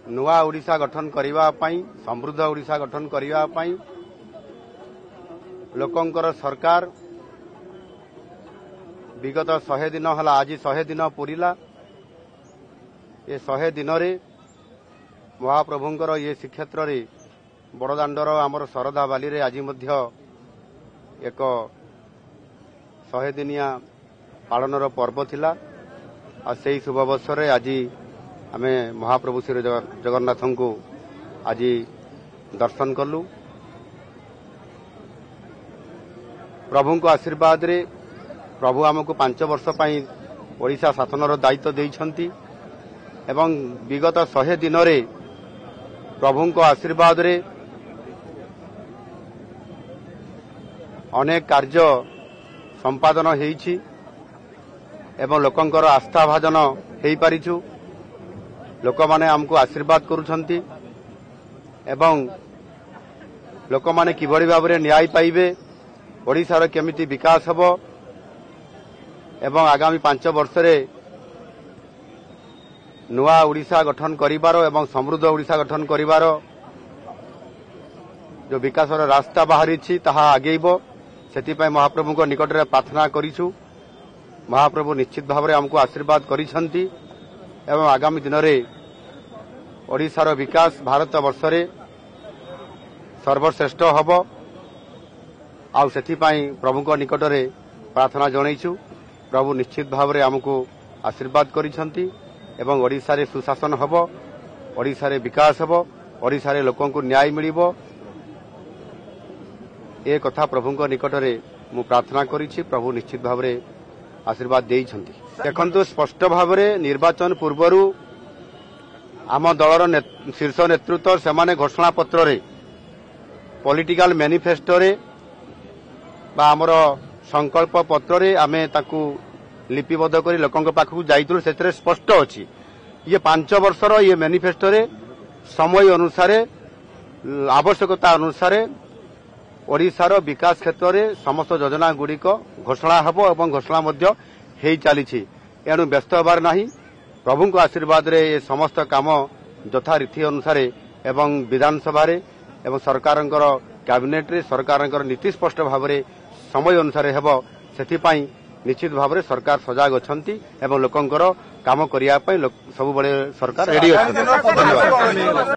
नुआ ओडिशा गठन करने समृद्ध ओडिशा गठन करने लोकंकर सरकार विगत 100 दिन है आज 100 दिन पूरीला ये 100 दिन महाप्रभुंकर ये श्रीक्षेत्र रे बड़दाण्डर आमर शरधा बाली रे आज एक 100 दिनिया पालनर पर्व थिला और से शुभ अवसर आज आम महाप्रभु श्री जगन्नाथ को आज दर्शन कलु। प्रभु को आशीर्वाद रे प्रभु आमको 5 वर्ष पई ओडिशा शासनर दायित्व देइछंती एवं विगत 100 दिन रे प्रभु को आशीर्वाद रे अनेक कार्य संपादन हेइछि एवं लोकंकर आस्था भाजन हेइ पारिछु। लोक माने हमको आशीर्वाद करुछंती एवं लोक माने किभଳି भाबरे न्याय पाइबे ओडिशार केमिति विकास हबो एवं आगामी 5 वर्ष रे नुआ ओडिशा गठन करिवार एवं समृद्ध ओडिशा गठन करिवार जो विकासर रास्ता बाहरी ताहा आगेइबो सेतिपय महाप्रभु को निकट रे प्रार्थना करिछु। महाप्रभु निश्चित भाव में हमको आशीर्वाद करिसंती एवं आगामी दिन में ओडिशार विकास भारत वर्ष रे सर्वश्रेष्ठ हब आउ सेतिपय प्रभु को निकट रे प्रार्थना जणैछु। प्रभु निश्चित भाव में हमको आशीर्वाद करिसंती एवं ओडिशा रे सुशासन हब ओडिशा रे विकास हब ओडिशा रे लोकन को न्याय मिलिबो ए कथा प्रभु को निकट रे मु प्रार्थना करिछि। प्रभु निश्चित भाव में आशीर्वाद देइछंती। देखंतु स्पष्ट भाव में निर्वाचन पूर्वरु आम दलर शीर्ष नेतृत्व सेमाने घोषणा पत्र रे पॉलिटिकल मैनिफेस्टो रे बा आमर संकल्प पत्र रे आमे ताकू लिपिबद्ध करी लोकंक पाखु जाइतु सेतरे स्पष्ट अछि ये 5 वर्षर ये मैनिफेस्टो रे समय अनुसार आवश्यकता अनुसार ओडिशार विकास क्षेत्र में समस्त योजना गुड़िक घोषणा हब और घोषणा मध्य हेइ चलीछि। एणु व्यस्त होबार नाही। प्रभु को आशीर्वाद रे ये समस्त काम यथा रीति अनुसार एवं विधानसभा रे एवं सरकारंकर कैबिनेट रे सरकारंकर नीति स्पष्ट भाव में समय अनुसार हेब सेथिपई निश्चित भाव में सरकार सजाग अछंती एवं लोकंकर काम करिया पई सब बळे सरकार रेडी अछंती। धन्यवाद।